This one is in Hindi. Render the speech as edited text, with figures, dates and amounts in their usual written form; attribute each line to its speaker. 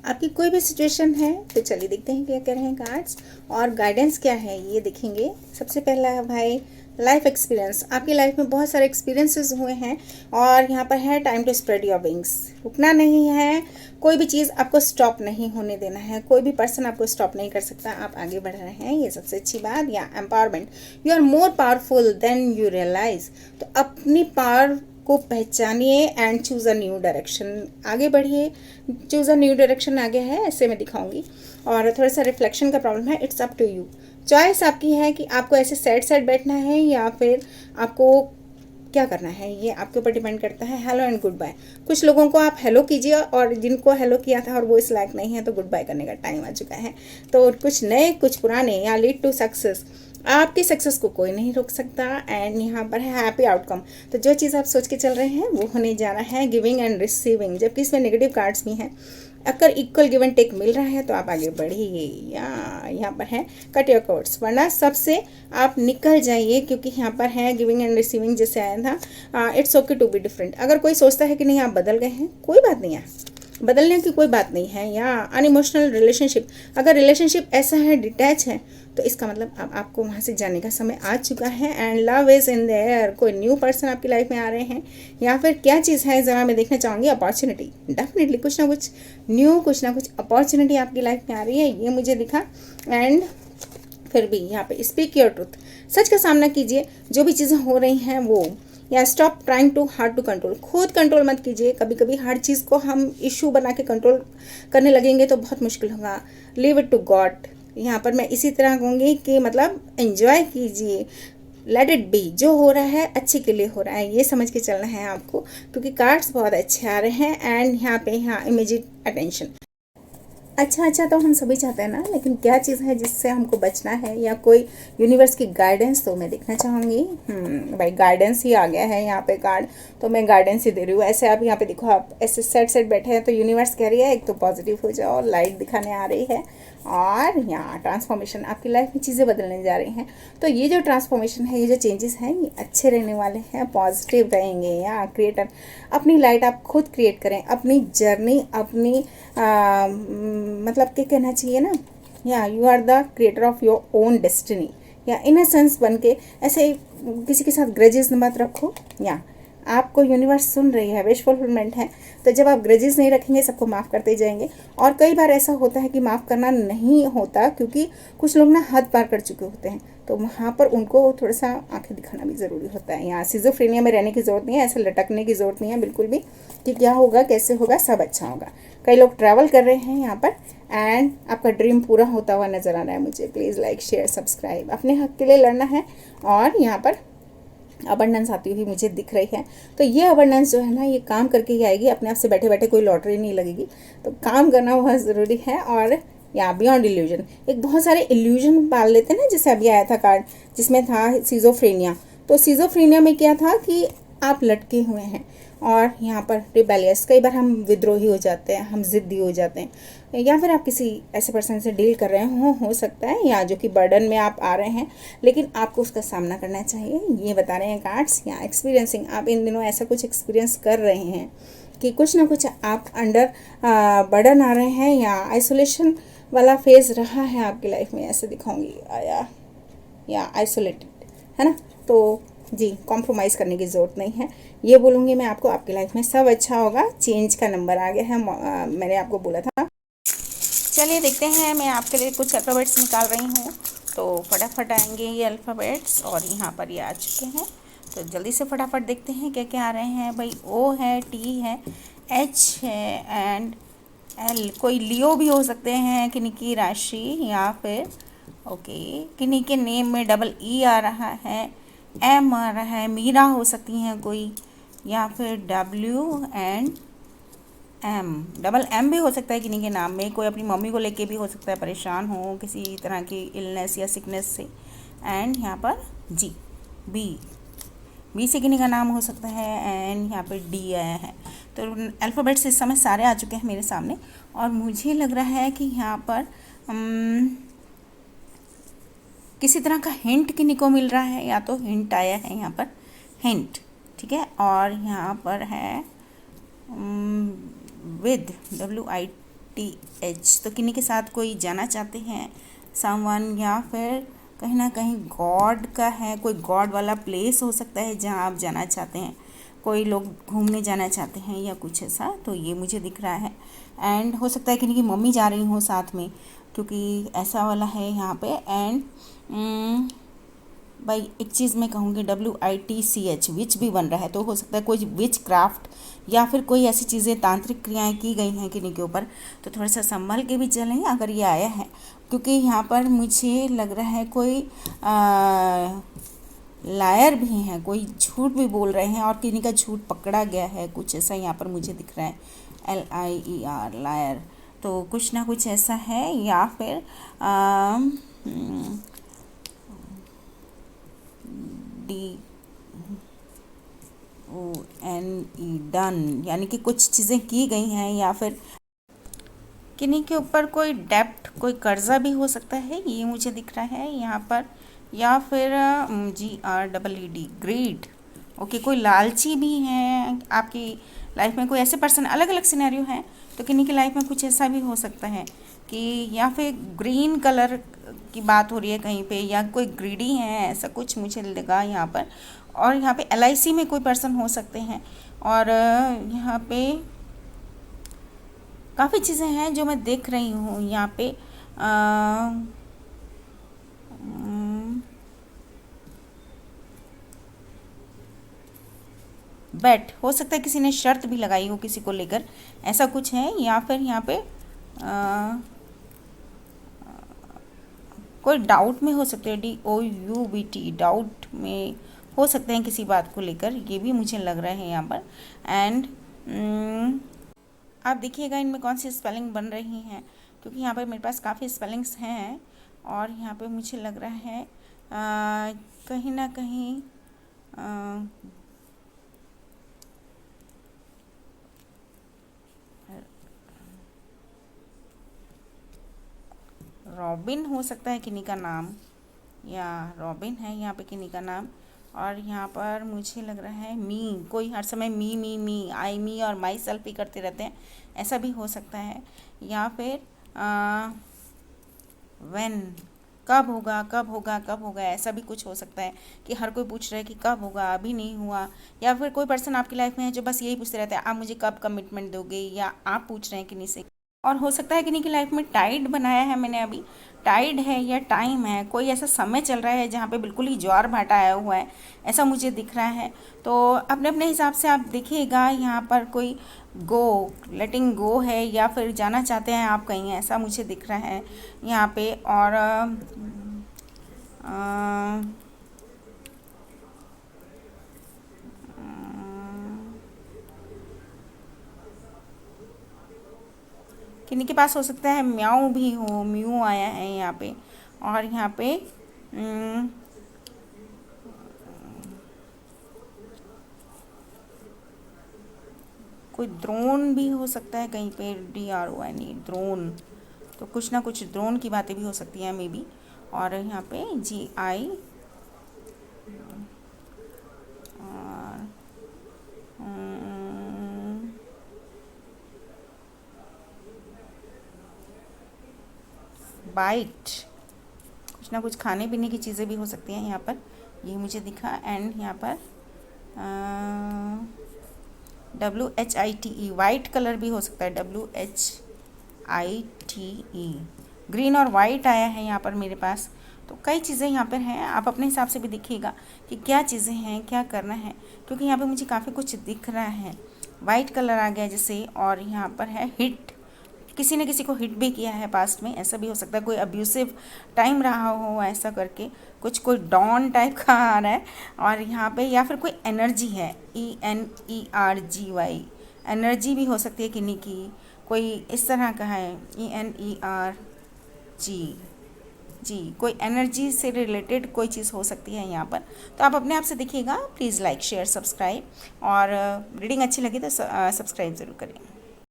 Speaker 1: आपकी कोई भी सिचुएशन है तो चलिए देखते हैं क्या कह रहे हैं कार्ड्स और गाइडेंस क्या है ये देखेंगे। सबसे पहला है भाई लाइफ एक्सपीरियंस। आपकी लाइफ में बहुत सारे एक्सपीरियंसेस हुए हैं और यहाँ पर है time to spread your wings. रुकना नहीं है, कोई भी चीज़ आपको स्टॉप नहीं होने देना है, कोई भी पर्सन आपको स्टॉप नहीं कर सकता। आप आगे बढ़ रहे हैं, ये सबसे अच्छी बात। या empowerment, you are more powerful than you realise. तो अपनी पावर को पहचानिए and choose a new direction. आगे बढ़िए, चूज़ अ न्यू डायरेक्शन आगे है, ऐसे मैं दिखाऊंगी। और थोड़ा सा रिफ्लेक्शन का प्रॉब्लम है, it's up to you. Choice आपकी है कि आपको ऐसे सैड सैड बैठना है या फिर आपको क्या करना है, ये आपके ऊपर डिपेंड करता है। Hello and goodbye. कुछ लोगों को आप हेलो कीजिए और जिनको हेलो किया था और वो इस लायक नहीं है तो गुड बाय करने का टाइम आ चुका है। तो कुछ नए कुछ पुराने या लीड टू सक्सेस। आपकी सक्सेस को कोई नहीं रोक सकता एंड यहाँ पर है हैप्पी आउटकम। तो जो चीज़ आप सोच के चल रहे हैं वो होने जा रहा है, गिविंग एंड रिसीविंग। जबकि इसमें नेगेटिव कार्ड्स भी हैं, अगर इक्वल गिव एंड टेक मिल रहा है तो आप आगे बढ़िए। या यहाँ पर है कट योर कोर्ट्स, वरना सबसे आप निकल जाइए, क्योंकि यहाँ पर है गिविंग एंड रिसीविंग जैसे आया था। It's okay to be different. अगर कोई सोचता है कि नहीं आप बदल गए हैं, कोई बात नहीं है, बदलने की कोई बात नहीं है। या अनइमोशनल रिलेशनशिप, अगर रिलेशनशिप ऐसा है डिटैच है तो इसका मतलब अब आपको वहाँ से जाने का समय आ चुका है। And love is in their, कोई न्यू पर्सन आपकी लाइफ में आ रहे हैं या फिर क्या चीज़ है ज़रा मैं देखना चाहूँगी। अपॉर्चुनिटी, डेफिनेटली कुछ ना कुछ न्यू, कुछ ना कुछ अपॉर्चुनिटी आपकी लाइफ में आ रही है, ये मुझे दिखा। एंड फिर भी यहाँ पे स्पीक योर ट्रूथ, सच का सामना कीजिए। जो भी चीज़ें हो रही हैं वो, या stop trying too hard to control, खुद कंट्रोल मत कीजिए। कभी कभी हर चीज़ को हम इशू बना के कंट्रोल करने लगेंगे तो बहुत मुश्किल होगा। Leave it to God. यहाँ पर मैं इसी तरह कहूँगी कि मतलब एंजॉय कीजिए, लेट इट बी। जो हो रहा है अच्छे के लिए हो रहा है, ये समझ के चलना है आपको, क्योंकि कार्ड्स बहुत अच्छे आ रहे हैं। एंड यहाँ पे यहाँ इमीडिएट अटेंशन। अच्छा तो हम सभी चाहते हैं ना, लेकिन क्या चीज़ है जिससे हमको बचना है या कोई यूनिवर्स की गाइडेंस, तो मैं देखना चाहूँगी। भाई गाइडेंस ही आ गया है यहाँ पे कार्ड, तो मैं गाइडेंस ही दे रही हूँ। ऐसे आप यहाँ पे देखो, आप ऐसे सेट बैठे हैं तो यूनिवर्स कह रही है एक तो पॉजिटिव हो जाओ, लाइट दिखाने आ रही है। और यहाँ ट्रांसफॉर्मेशन, आपकी लाइफ में चीज़ें बदलने जा रही हैं। तो ये जो ट्रांसफॉर्मेशन है, ये जो चेंजेस हैं, ये अच्छे रहने वाले हैं, पॉजिटिव रहेंगे। या क्रिएटर, अपनी लाइट आप खुद क्रिएट करें, अपनी जर्नी, अपनी मतलब क्या कहना चाहिए ना, या you are the creator of your own destiny. या इन अ सेंस बन के ऐसे किसी के साथ ग्रजेस मत रखो। या आपको यूनिवर्स सुन रही है, विश फुलफिलमेंट है, तो जब आप ग्रजेस नहीं रखेंगे, सबको माफ़ करते जाएंगे। और कई बार ऐसा होता है कि माफ़ करना नहीं होता, क्योंकि कुछ लोग ना हद पार कर चुके होते हैं, तो वहाँ पर उनको थोड़ा सा आंखें दिखाना भी ज़रूरी होता है। यहाँ सिजोफ्रेनिया में रहने की ज़रूरत नहीं है, ऐसे लटकने की ज़रूरत नहीं है बिल्कुल भी, कि क्या होगा कैसे होगा, सब अच्छा होगा। कई लोग ट्रैवल कर रहे हैं यहाँ पर एंड आपका ड्रीम पूरा होता हुआ नज़र आ रहा है मुझे। प्लीज़ लाइक शेयर सब्सक्राइब, अपने हक के लिए लड़ना है। और यहाँ पर अबंडेंस आती हुई मुझे दिख रही है, तो ये अबंडेंस जो है ना, ये काम करके ही आएगी, अपने आप से बैठे बैठे कोई लॉटरी नहीं लगेगी। तो काम करना बहुत ज़रूरी है। और या बियॉन्ड इल्यूजन, एक बहुत सारे इल्यूजन पाल लेते हैं ना, जैसे अभी आया था कार्ड जिसमें था सिजोफ्रेनिया। तो सिजोफ्रेनिया में क्या था कि आप लटके हुए हैं और यहाँ पर रिबेलियस, कई बार हम विद्रोही हो जाते हैं, हम ज़िद्दी हो जाते हैं, या फिर आप किसी ऐसे पर्सन से डील कर रहे हो सकता है, या जो कि बर्डन में आप आ रहे हैं, लेकिन आपको उसका सामना करना चाहिए, ये बता रहे हैं कार्ड्स। या एक्सपीरियंसिंग, आप इन दिनों ऐसा कुछ एक्सपीरियंस कर रहे हैं कि कुछ ना कुछ आप अंडर बर्डन आ रहे हैं, या आइसोलेशन वाला फेज़ रहा है आपकी लाइफ में, ऐसे दिखाऊंगी। या आइसोलेटेड है ना, तो जी कॉम्प्रोमाइज़ करने की ज़रूरत नहीं है, ये बोलूँगी मैं आपको। आपकी लाइफ में सब अच्छा होगा, चेंज का नंबर आ गया है, मैंने आपको बोला था। चलिए देखते हैं, मैं आपके लिए कुछ अल्फ़ाबेट्स निकाल रही हूँ, तो फटाफट आएंगे ये अल्फ़ाबेट्स। और यहाँ पर ये आ चुके हैं, तो जल्दी से फटाफट देखते हैं क्या क्या आ रहे हैं। भाई ओ है, टी है, एच है एंड एल। कोई लियो भी हो सकते हैं, किन्हीं की राशि, या फिर ओके किन्हीं के नेम में डबल ई आ रहा है, एम आ रहा है, मीरा हो सकती हैं कोई, या फिर W and M, double M भी हो सकता है किन्हीं के नाम में। कोई अपनी मम्मी को लेके भी हो सकता है परेशान हो किसी तरह की इलनेस या सिकनेस से। एंड यहाँ पर जी, बी से किन्हीं का नाम हो सकता है। एंड यहाँ पर डी आया है। तो अल्फ़ाबेट्स इस समय सारे आ चुके हैं मेरे सामने, और मुझे लग रहा है कि यहाँ पर किसी तरह का हिंट किन्हीं को मिल रहा है, या तो हिंट आया है यहाँ पर, हिंट, ठीक है। और यहाँ पर है विद, WID, WITH, तो किन्हीं के साथ कोई जाना चाहते हैं समवन, या फिर कहीं ना कहीं गॉड का है, कोई गॉड वाला प्लेस हो सकता है जहाँ आप जाना चाहते हैं, कोई लोग घूमने जाना चाहते हैं या कुछ ऐसा, तो ये मुझे दिख रहा है। एंड हो सकता है कि इनकी मम्मी जा रही हो साथ में, क्योंकि ऐसा वाला है यहाँ पे। एंड भाई एक चीज़ मैं कहूँगी WITCH, विच भी बन रहा है, तो हो सकता है कोई विच क्राफ्ट या फिर कोई ऐसी चीज़ें तांत्रिक क्रियाएं की गई हैं किन्हीं के ऊपर, तो थोड़ा सा संभल के भी चलें अगर ये आया है, क्योंकि यहाँ पर मुझे लग रहा है कोई लायर भी हैं, कोई झूठ भी बोल रहे हैं और किन्हीं का झूठ पकड़ा गया है, कुछ ऐसा यहाँ पर मुझे दिख रहा है। LIER, लायर, तो कुछ ना कुछ ऐसा है। या फिर DONE, डन, यानी कि कुछ चीज़ें की गई हैं, या फिर किन्हीं के ऊपर कोई डेप्ट, कोई कर्जा भी हो सकता है, ये मुझे दिख रहा है यहाँ पर। या फिर GREED, ग्रीड, ओके, कोई लालची भी है आपकी लाइफ में, कोई ऐसे पर्सन, अलग अलग सिनेरियो हैं, तो किन्हीं की लाइफ में कुछ ऐसा भी हो सकता है कि, या फिर ग्रीन कलर की बात हो रही है कहीं पे, या कोई ग्रीडी है, ऐसा कुछ मुझे लगा यहाँ पर। और यहाँ पे LIC में कोई पर्सन हो सकते हैं। और यहाँ पे काफ़ी चीज़ें हैं जो मैं देख रही हूँ यहाँ पे। बेट हो सकता है, किसी ने शर्त भी लगाई हो किसी को लेकर, ऐसा कुछ है। या फिर यहाँ पे कोई डाउट में हो सकते हैं, DOUBT, डाउट में हो सकते हैं किसी बात को लेकर, ये भी मुझे लग रहा है यहाँ पर। एंड आप देखिएगा इनमें कौन सी स्पेलिंग बन रही हैं, क्योंकि यहाँ पर मेरे पास काफ़ी स्पेलिंग्स हैं, और यहाँ पे मुझे लग रहा है कहीं ना कहीं रॉबिन हो सकता है किन्हीं का नाम, या रॉबिन है यहाँ पे किन्हीं का नाम। और यहाँ पर मुझे लग रहा है कोई हर समय मी, आई मी और माई सेल्फ ही करते रहते हैं, ऐसा भी हो सकता है। या फिर व्हेन, कब होगा कब होगा कब होगा, ऐसा भी कुछ हो सकता है कि हर कोई पूछ रहा है कि कब होगा, अभी नहीं हुआ। या फिर कोई पर्सन आपकी लाइफ में है जो बस यही पूछते रहते हैं, आप मुझे कब कमिटमेंट दोगे, या आप पूछ रहे हैं किन्हीं से। और हो सकता है किन्हीं की लाइफ में टाइड बनाया है मैंने अभी, टाइड है या टाइम है, कोई ऐसा समय चल रहा है जहाँ पे बिल्कुल ही ज्वार भाटा आया हुआ है, ऐसा मुझे दिख रहा है। तो अपने अपने हिसाब से आप देखिएगा, यहाँ पर कोई लेटिंग गो है, या फिर जाना चाहते हैं आप कहीं, ऐसा मुझे दिख रहा है यहाँ पे। और किन्हीं के पास हो सकता है म्याऊ भी हो, म्यू आया है यहाँ पे। और यहाँ पे कोई ड्रोन भी हो सकता है कहीं पे, DRONE, ड्रोन, तो कुछ ना कुछ ड्रोन की बातें भी हो सकती हैं मे बी। और यहाँ पे GI, और बाइट, कुछ ना कुछ खाने पीने की चीज़ें भी हो सकती हैं यहाँ पर, ये मुझे दिखा। एंड यहाँ पर WHITE, वाइट कलर भी हो सकता है, WHITE, ग्रीन और वाइट आया है यहाँ पर मेरे पास। तो कई चीज़ें यहाँ पर हैं, आप अपने हिसाब से भी देखिएगा कि क्या चीज़ें हैं, क्या करना है, क्योंकि यहाँ पे मुझे काफ़ी कुछ दिख रहा है। वाइट कलर आ गया जैसे, और यहाँ पर है हिट, किसी ने किसी को हिट भी किया है पास्ट में, ऐसा भी हो सकता है। कोई अब्यूसिव टाइम रहा हो ऐसा करके कुछ, कोई डॉन टाइप का आ रहा है। और यहाँ पे या फिर कोई एनर्जी है, ENERGY, एनर्जी भी हो सकती है किन्हीं की, कोई इस तरह का है, ENERG जी, कोई एनर्जी से रिलेटेड कोई चीज़ हो सकती है यहाँ पर। तो आप अपने आप से देखिएगा। प्लीज़ लाइक शेयर सब्सक्राइब, और रीडिंग अच्छी लगी तो सब्सक्राइब ज़रूर करें।